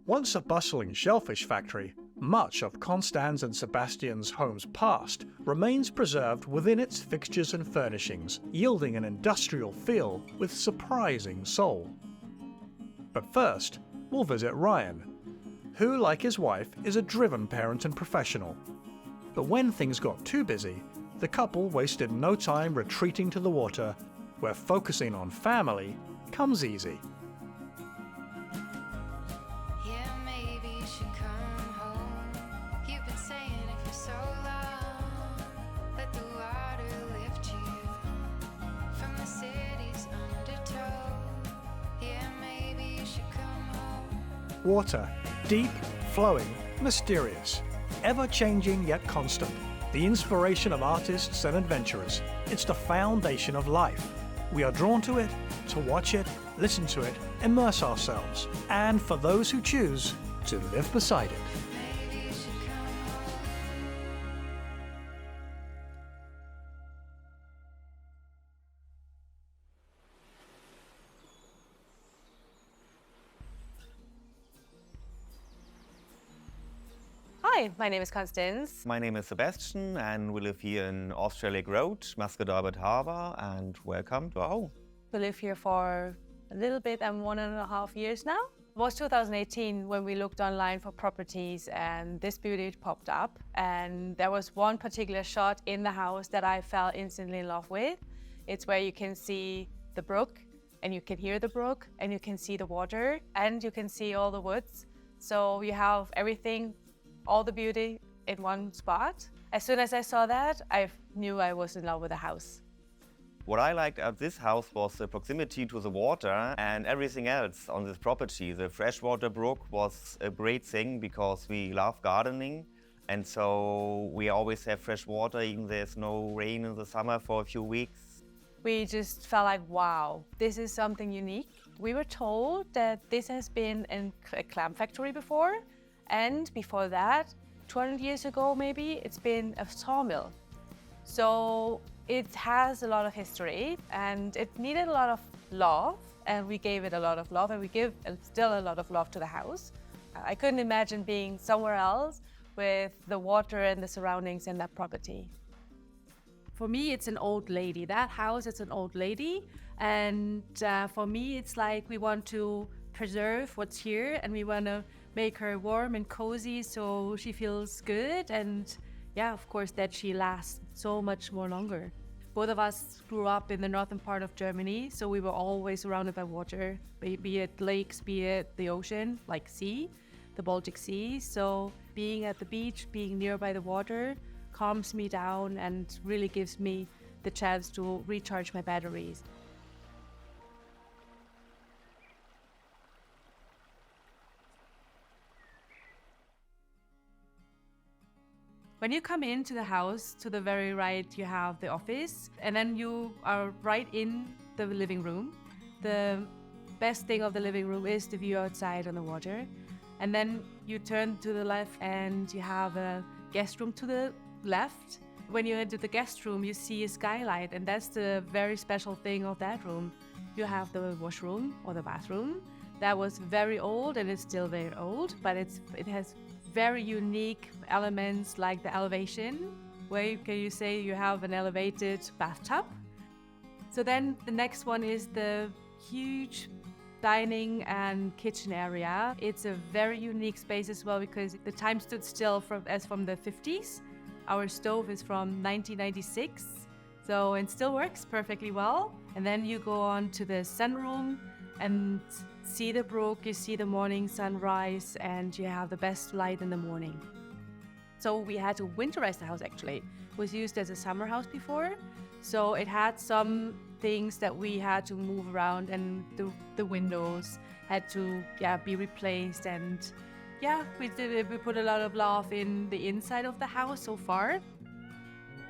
Once a bustling shellfish factory, much of Constanze and Sebastian's home's past remains preserved within its fixtures and furnishings, yielding an industrial feel with surprising soul. But first, we'll visit Ryan, who, like his wife, is a driven parent and professional. But when things got too busy, the couple wasted no time retreating to the water, where focusing on family comes easy. Water, deep, flowing, mysterious, ever-changing yet constant. The inspiration of artists and adventurers. It's the foundation of life. We are drawn to it, to watch it, listen to it, immerse ourselves, and for those who choose, to live beside it. Hi, my name is Constanze. My name is Sebastian and we live here in Australia Road, Muscat Harbour, and welcome to our home. We live here for a little bit and 1.5 years now. It was 2018 when we looked online for properties and this beauty popped up, and there was one particular shot in the house that I fell instantly in love with. It's where you can see the brook and you can hear the brook and you can see the water and you can see all the woods. So you have everything, all the beauty in one spot. As soon as I saw that, I knew I was in love with the house. What I liked at this house was the proximity to the water and everything else on this property. The freshwater brook was a great thing because we love gardening, and so we always have fresh water even there's no rain in the summer for a few weeks. We just felt like, wow, this is something unique. We were told that this has been a clam factory before, and before that, 200 years ago maybe, it's been a sawmill. So it has a lot of history and it needed a lot of love, and we gave it a lot of love, and we give still a lot of love to the house. I couldn't imagine being somewhere else with the water and the surroundings and that property. For me, it's an old lady. That house is an old lady, and for me, it's like we want to preserve what's here and we want to make her warm and cozy so she feels good, and yeah, of course, that she lasts so much more longer. Both of us grew up in the northern part of Germany, so we were always surrounded by water, be it lakes, be it the ocean, like sea, the Baltic Sea. So being at the beach, being nearby the water, calms me down and really gives me the chance to recharge my batteries. When you come into the house, to the very right, you have the office, and then you are right in the living room. The best thing of the living room is the view outside on the water. And then you turn to the left and you have a guest room to the left. When you enter the guest room, you see a skylight, and that's the very special thing of that room. You have the washroom or the bathroom. That was very old, and it's still very old, but it has very unique elements like the elevation, where you say you have an elevated bathtub. So then the next one is the huge dining and kitchen area. It's a very unique space as well because the time stood still from the 50s. Our stove is from 1996, so it still works perfectly well. And then you go on to the sunroom and see the brook, you see the morning sunrise, and you have the best light in the morning. So we had to winterize the house actually. It was used as a summer house before, so it had some things that we had to move around, and the windows had to be replaced, and we put a lot of love in the inside of the house so far.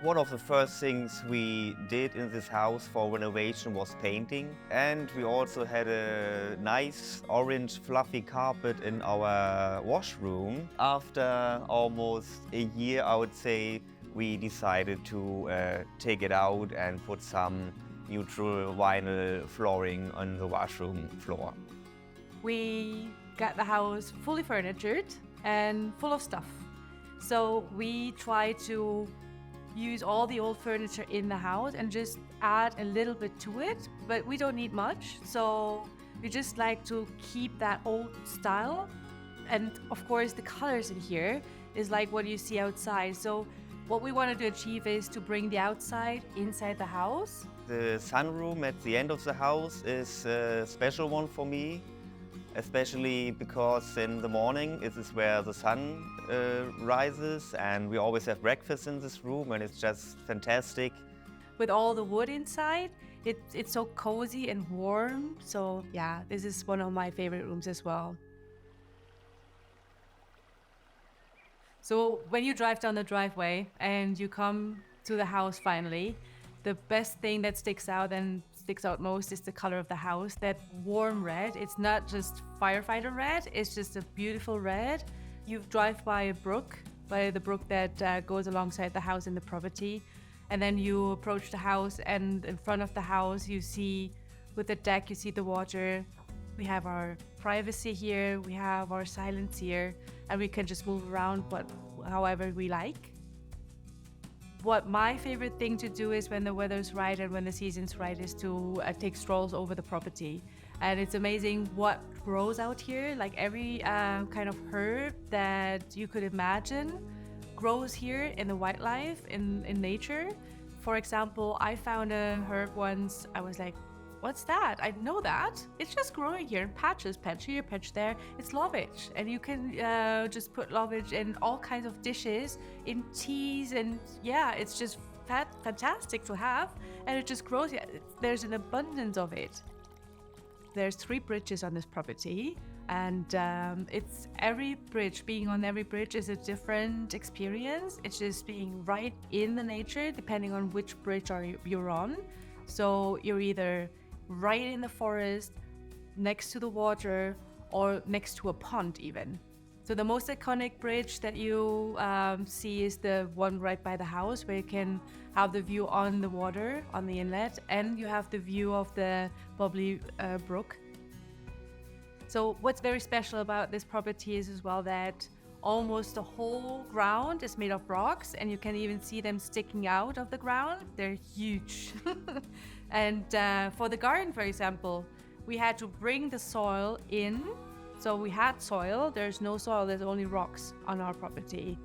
One of the first things we did in this house for renovation was painting, and we also had a nice orange fluffy carpet in our washroom. After almost a year, I would say, we decided to take it out and put some neutral vinyl flooring on the washroom floor. We got the house fully furnitured and full of stuff. So we try to use all the old furniture in the house and just add a little bit to it, but we don't need much. So we just like to keep that old style. And of course the colors in here is like what you see outside. So what we wanted to achieve is to bring the outside inside the house. The sunroom at the end of the house is a special one for me, especially because in the morning this is where the sun rises, and we always have breakfast in this room, and it's just fantastic. With all the wood inside, it's so cozy and warm. So yeah, this is one of my favorite rooms as well. So when you drive down the driveway and you come to the house finally, the best thing that sticks out most is the color of the house. That warm red. It's not just firefighter red, it's just a beautiful red. You drive by the brook that goes alongside the house in the property. And then you approach the house, and in front of the house you see, with the deck, you see the water. We have our privacy here, we have our silence here, and we can just move around however we like. What my favorite thing to do is when the weather's right and when the season's right is to take strolls over the property. And it's amazing what grows out here. Like every kind of herb that you could imagine grows here in the wildlife, in nature. For example, I found a herb once. I was like, what's that? I know that. It's just growing here in patches, patch here, patch there. It's lovage. And you can just put lovage in all kinds of dishes, in teas, and yeah, it's just fantastic to have. And it just grows. There's an abundance of it. There's 3 bridges on this property, and it's every bridge. Being on every bridge is a different experience. It's just being right in the nature, depending on which bridge you're on. So you're either right in the forest, next to the water, or next to a pond even. So the most iconic bridge that you see is the one right by the house, where you can have the view on the water, on the inlet, and you have the view of the bubbly brook. So what's very special about this property is as well that almost the whole ground is made of rocks, and you can even see them sticking out of the ground. They're huge. And for the garden, for example, we had to bring the soil in. So we had soil, there's no soil, there's only rocks on our property.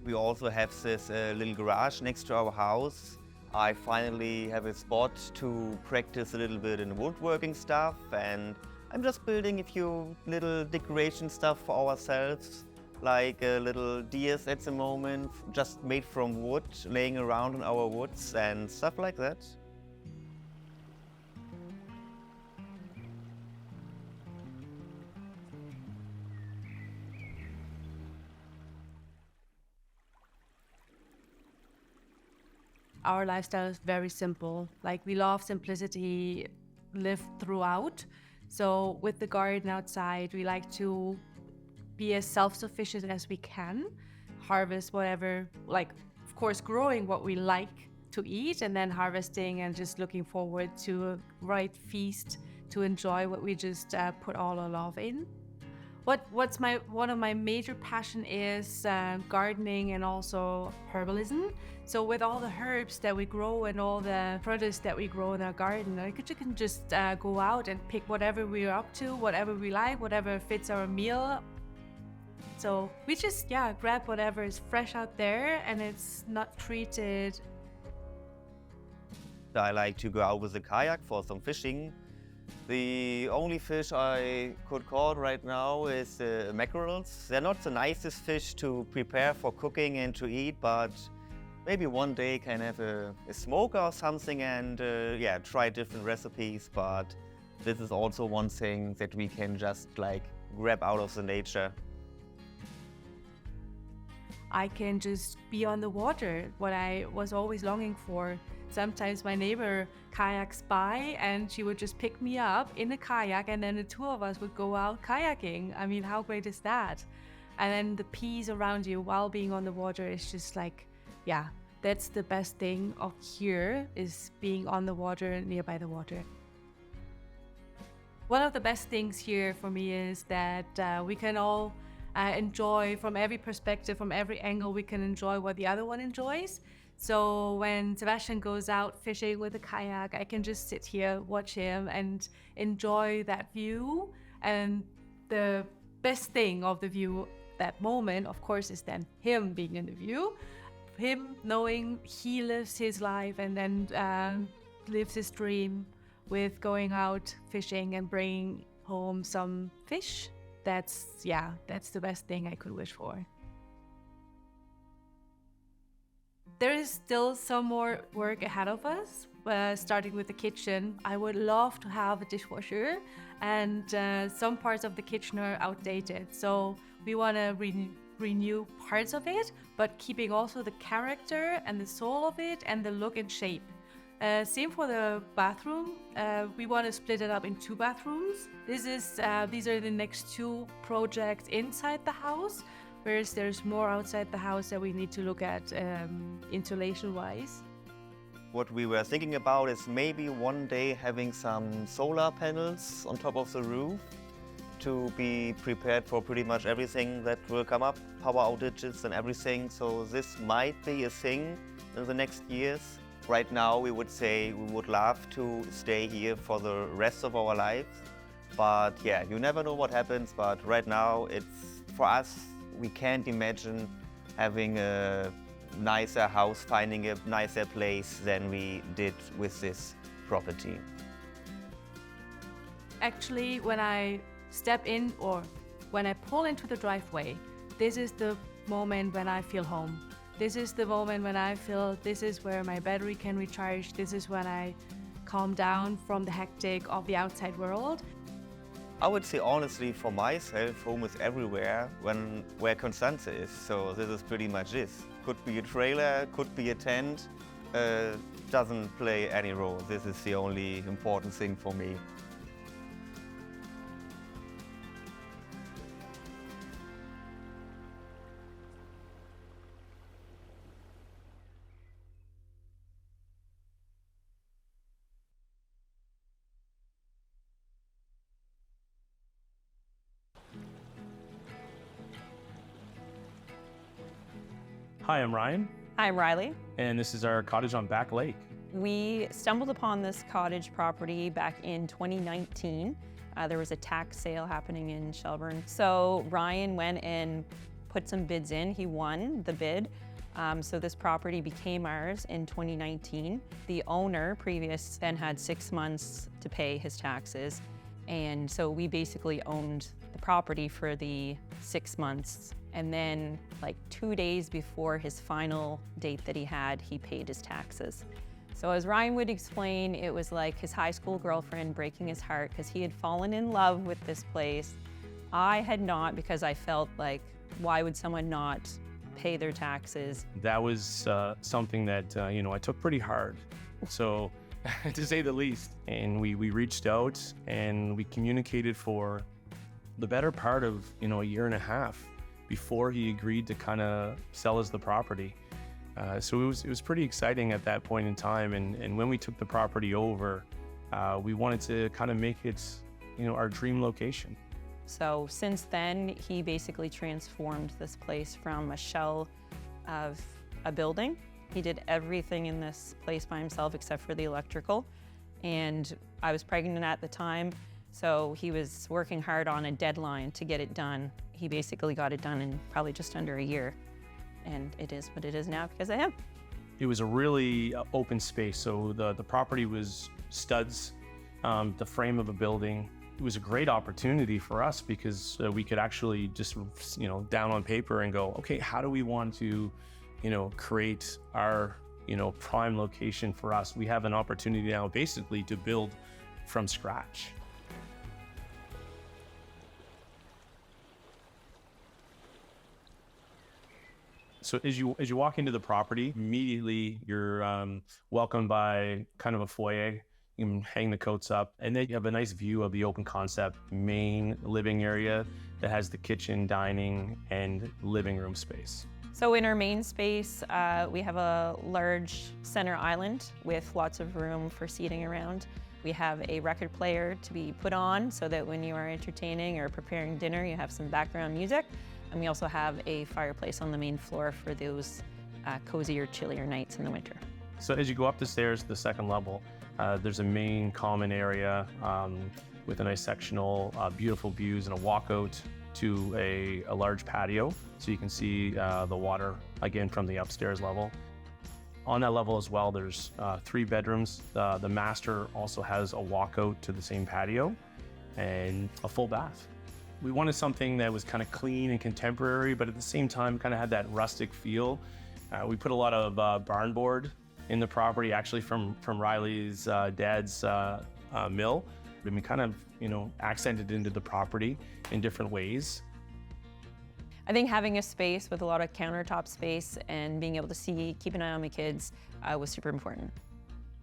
We also have this little garage next to our house. I finally have a spot to practice a little bit in woodworking stuff, and I'm just building a few little decoration stuff for ourselves, like little deers at the moment, just made from wood, laying around in our woods and stuff like that. Our lifestyle is very simple. Like, we love simplicity lived throughout. So with the garden outside, we like to be as self-sufficient as we can, harvest whatever, like, of course, growing what we like to eat, and then harvesting and just looking forward to a right feast to enjoy what we just put all our love in. One of my major passion is gardening and also herbalism. So with all the herbs that we grow and all the produce that we grow in our garden, you can just go out and pick whatever we're up to, whatever we like, whatever fits our meal. So we just grab whatever is fresh out there and it's not treated. I like to go out with a kayak for some fishing. The only fish I could caught right now is mackerels. They're not the nicest fish to prepare for cooking and to eat, but maybe one day can have a smoker or something and try different recipes. But this is also one thing that we can just grab out of the nature. I can just be on the water, what I was always longing for. Sometimes my neighbor kayaks by and she would just pick me up in a kayak, and then the 2 of us would go out kayaking. I mean, how great is that? And then the peace around you while being on the water is just that's the best thing of here, is being on the water, nearby the water. One of the best things here for me is that we can all enjoy from every perspective, from every angle, we can enjoy what the other one enjoys. So when Sebastian goes out fishing with a kayak, I can just sit here, watch him and enjoy that view. And the best thing of the view, that moment, of course, is then him being in the view, him knowing he lives his life and then lives his dream with going out fishing and bringing home some fish. That's the best thing I could wish for. There is still some more work ahead of us, starting with the kitchen. I would love to have a dishwasher, and some parts of the kitchen are outdated. So we want to renew parts of it, but keeping also the character and the soul of it and the look and shape. Same for the bathroom. We want to split it up in 2 bathrooms. These are the next 2 projects inside the house, whereas there's more outside the house that we need to look at insulation-wise. What we were thinking about is maybe one day having some solar panels on top of the roof to be prepared for pretty much everything that will come up, power outages and everything. So this might be a thing in the next years. Right now we would say we would love to stay here for the rest of our lives. But yeah, you never know what happens, but right now it's, for us, we can't imagine having a nicer house, finding a nicer place than we did with this property. Actually, when I step in or when I pull into the driveway, this is the moment when I feel home. This is the moment when I feel this is where my battery can recharge. This is when I calm down from the hectic of the outside world. I would say honestly, for myself, home is everywhere where Constanze is. So this is pretty much it. Could be a trailer, could be a tent. Doesn't play any role. This is the only important thing for me. Hi, I'm Ryan. Hi, I'm Riley. And this is our cottage on Back Lake. We stumbled upon this cottage property back in 2019. There was a tax sale happening in Shelburne. So Ryan went and put some bids in. He won the bid. So this property became ours in 2019. The owner previous then had 6 months to pay his taxes. And so we basically owned the property for the 6 months. And then like 2 days before his final date that he had, he paid his taxes. So as Ryan would explain, it was like his high school girlfriend breaking his heart because he had fallen in love with this place. I had not, because I felt like, why would someone not pay their taxes? That was something that I took pretty hard, so to say the least. And we reached out and we communicated for the better part of a year and a half before he agreed to kind of sell us the property. So it was pretty exciting at that point in time. And when we took the property over, we wanted to kind of make it, our dream location. So since then, he basically transformed this place from a shell of a building. He did everything in this place by himself except for the electrical. And I was pregnant at the time, so he was working hard on a deadline to get it done. He basically got it done in probably just under a year. And it is what it is now because of him. It was a really open space. So the property was studs, the frame of a building. It was a great opportunity for us because we could actually just, down on paper and go, okay, how do we want to, create our, prime location for us? We have an opportunity now basically to build from scratch. So as you walk into the property, immediately you're welcomed by kind of a foyer. You can hang the coats up, and then you have a nice view of the open concept main living area that has the kitchen, dining, and living room space. So in our main space, we have a large center island with lots of room for seating around. We have a record player to be put on so that when you are entertaining or preparing dinner, you have some background music. And we also have a fireplace on the main floor for those cozier, chillier nights in the winter. So as you go up the stairs to the second level, there's a main common area with a nice sectional, beautiful views and a walkout to a large patio. So you can see the water again from the upstairs level. On that level as well, there's 3 bedrooms. The master also has a walkout to the same patio and a full bath. We wanted something that was kind of clean and contemporary, but at the same time kind of had that rustic feel. We put a lot of barn board in the property, actually from Riley's dad's mill. And we kind of, accented into the property in different ways. I think having a space with a lot of countertop space and being able to keep an eye on my kids was super important.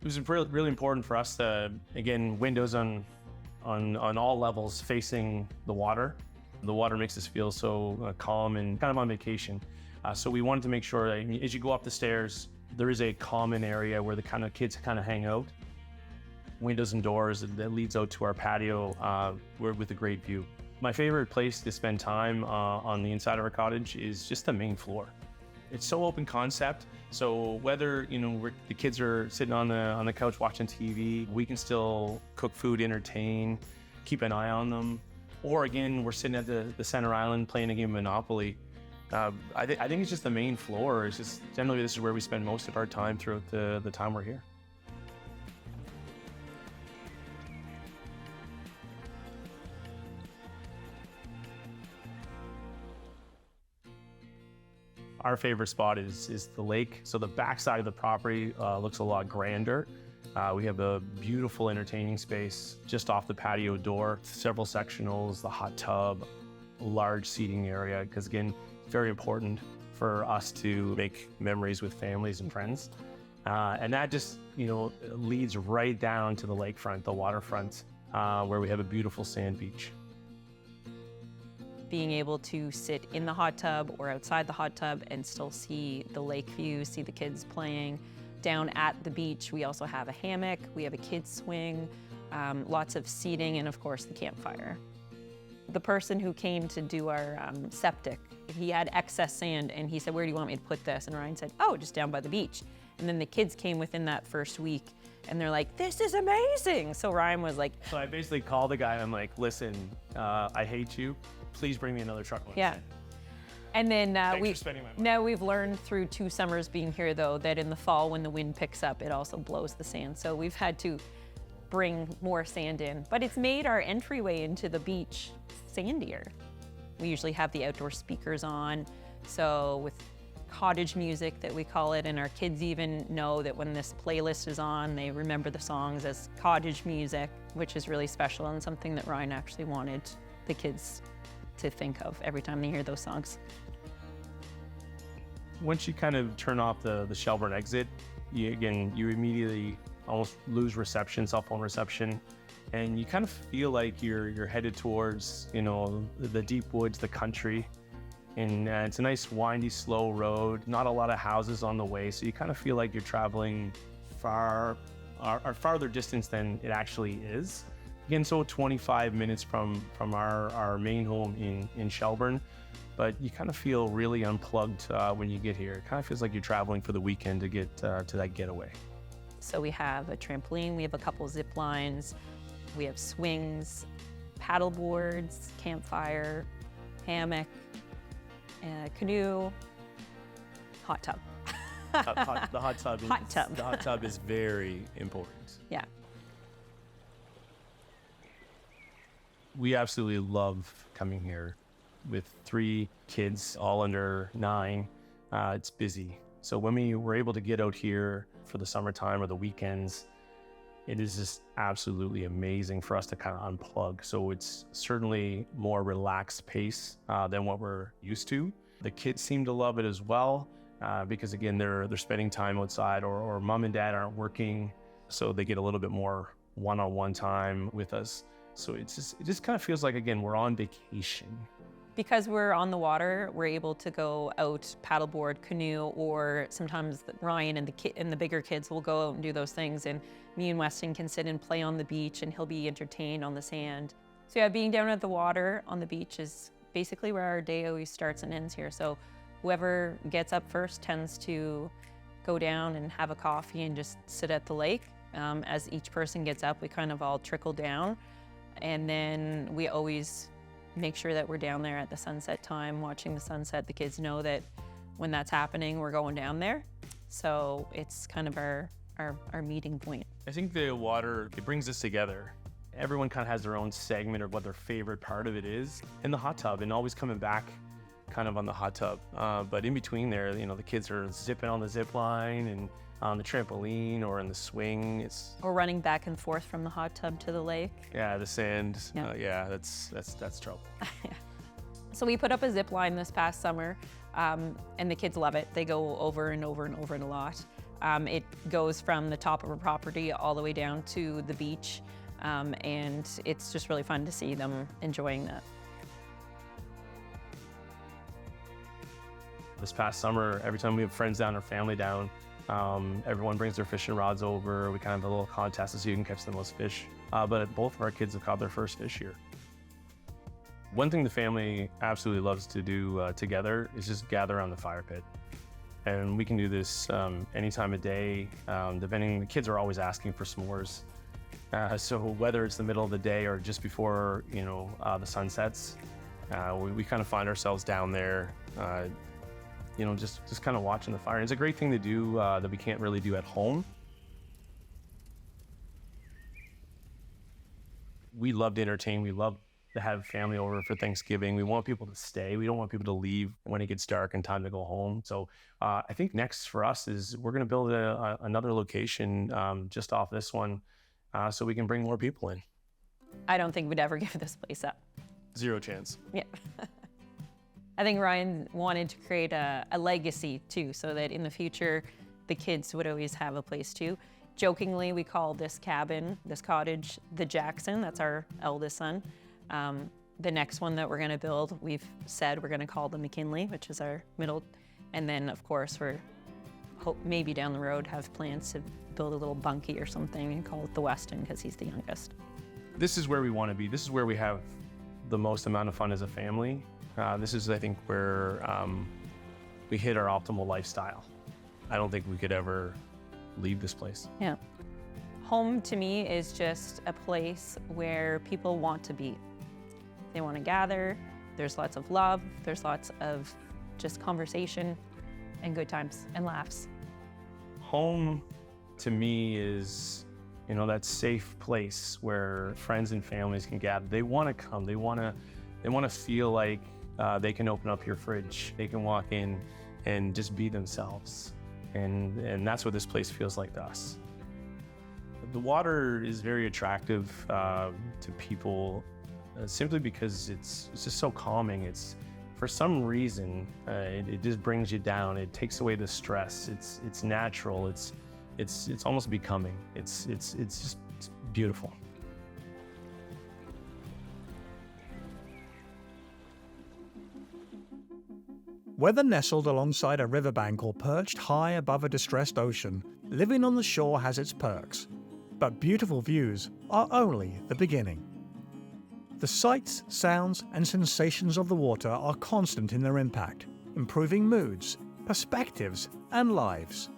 It was really important for us to, again, windows on all levels facing the water. The water makes us feel so calm and kind of on vacation. So we wanted to make sure that as you go up the stairs, there is a common area where the kind of kids kind of hang out. Windows and doors that leads out to our patio with a great view. My favorite place to spend time on the inside of our cottage is just the main floor. It's so open concept. So whether the kids are sitting on the couch watching TV, we can still cook food, entertain, keep an eye on them. Or again, we're sitting at the center island playing a game of Monopoly. I think it's just the main floor. It's just generally this is where we spend most of our time throughout the time we're here. Our favorite spot is the lake. So the backside of the property looks a lot grander. We have a beautiful entertaining space just off the patio door, several sectionals, the hot tub, large seating area, because again, it's very important for us to make memories with families and friends. And that just, leads right down to the lakefront, the waterfront, where we have a beautiful sand beach. Being able to sit in the hot tub or outside the hot tub and still see the lake view, see the kids playing. Down at the beach, we also have a hammock, we have a kids swing, lots of seating, and of course the campfire. The person who came to do our septic, he had excess sand and he said, "Where do you want me to put this?" And Ryan said, "Oh, just down by the beach." And then the kids came within that first week and they're like, "This is amazing." So Ryan was like, So I basically called the guy and I'm like, "Listen, I hate you. Please bring me another truckload." yeah. And then Thanks for spending my money. now we've learned through 2 summers being here though, that in the fall when the wind picks up, it also blows the sand. So we've had to bring more sand in, but it's made our entryway into the beach sandier. We usually have the outdoor speakers on. So with cottage music that we call it, and our kids even know that when this playlist is on, they remember the songs as cottage music, which is really special and something that Ryan actually wanted the kids to think of every time they hear those songs. Once you kind of turn off the Shelburne exit, you immediately almost lose reception, cell phone reception, and you kind of feel like you're headed towards, the deep woods, the country. And it's a nice windy, slow road, not a lot of houses on the way, so you kind of feel like you're traveling farther distance than it actually is. Again, so 25 minutes from our main home in Shelburne, but you kind of feel really unplugged when you get here. It kind of feels like you're traveling for the weekend to get to that getaway. So we have a trampoline, we have a couple zip lines, we have swings, paddle boards, campfire, hammock, canoe, hot tub. The hot tub. Hot The hot tub is very important. Yeah. We absolutely love coming here with 3 kids, all under 9. It's busy. So when we were able to get out here for the summertime or the weekends, it is just absolutely amazing for us to kind of unplug. So it's certainly more relaxed pace than what we're used to. The kids seem to love it as well because again, they're spending time outside or mom and dad aren't working. So they get a little bit more one-on-one time with us. So it just kind of feels like, again, we're on vacation. Because we're on the water, we're able to go out, paddleboard, canoe, or sometimes Ryan and the bigger kids will go out and do those things, and me and Weston can sit and play on the beach, and he'll be entertained on the sand. So yeah, being down at the water on the beach is basically where our day always starts and ends here. So whoever gets up first tends to go down and have a coffee and just sit at the lake. As each person gets up, we kind of all trickle down, and then we always make sure that we're down there at the sunset time, watching the sunset. The kids know that when that's happening, we're going down there. So it's kind of our meeting point. I think the water, it brings us together. Everyone kind of has their own segment of what their favorite part of it is. In the hot tub, and always coming back kind of on the hot tub. But in between there, the kids are zipping on the zip line and on the trampoline or in the swing. Or running back and forth from the hot tub to the lake. Yeah, the sand. Yeah. That's trouble. Yeah. So we put up a zip line this past summer, and the kids love it. They go over and over and over it a lot. It goes from the top of a property all the way down to the beach, and it's just really fun to see them enjoying that. This past summer, every time we have friends down or family down, everyone brings their fishing rods over. We kind of have a little contest to see who can catch the most fish. But both of our kids have caught their first fish here. One thing the family absolutely loves to do together is just gather around the fire pit. And we can do this any time of day, depending. The kids are always asking for s'mores. So whether it's the middle of the day or just before, the sun sets, we kind of find ourselves down there, just kind of watching the fire. And it's a great thing to do that we can't really do at home. We love to entertain. We love to have family over for Thanksgiving. We want people to stay. We don't want people to leave when it gets dark and time to go home. So I think next for us is we're going to build another location just off this one so we can bring more people in. I don't think we'd ever give this place up. Zero chance. Yeah. I think Ryan wanted to create a legacy too, so that in the future, the kids would always have a place too. Jokingly, we call this cabin, this cottage, the Jackson. That's our eldest son. The next one that we're gonna build, we've said we're gonna call the McKinley, which is our middle. And then of course, maybe down the road have plans to build a little bunkie or something and call it the Weston because he's the youngest. This is where we wanna be. This is where we have the most amount of fun as a family. This is, I think, where we hit our optimal lifestyle. I don't think we could ever leave this place. Yeah. Home to me is just a place where people want to be. They want to gather, there's lots of love, there's lots of just conversation and good times and laughs. Home to me is, that safe place where friends and families can gather. They want to come, they want to feel like they can open up your fridge, they can walk in and just be themselves. And that's what this place feels like to us. The water is very attractive to people simply because it's just so calming. For some reason, it just brings you down. It takes away the stress. It's natural. It's almost becoming. It's just beautiful. Whether nestled alongside a riverbank or perched high above a distressed ocean, living on the shore has its perks. But beautiful views are only the beginning. The sights, sounds, and sensations of the water are constant in their impact, improving moods, perspectives, and lives.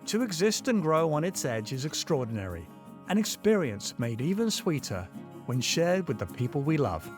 To exist and grow on its edge is extraordinary, an experience made even sweeter when shared with the people we love.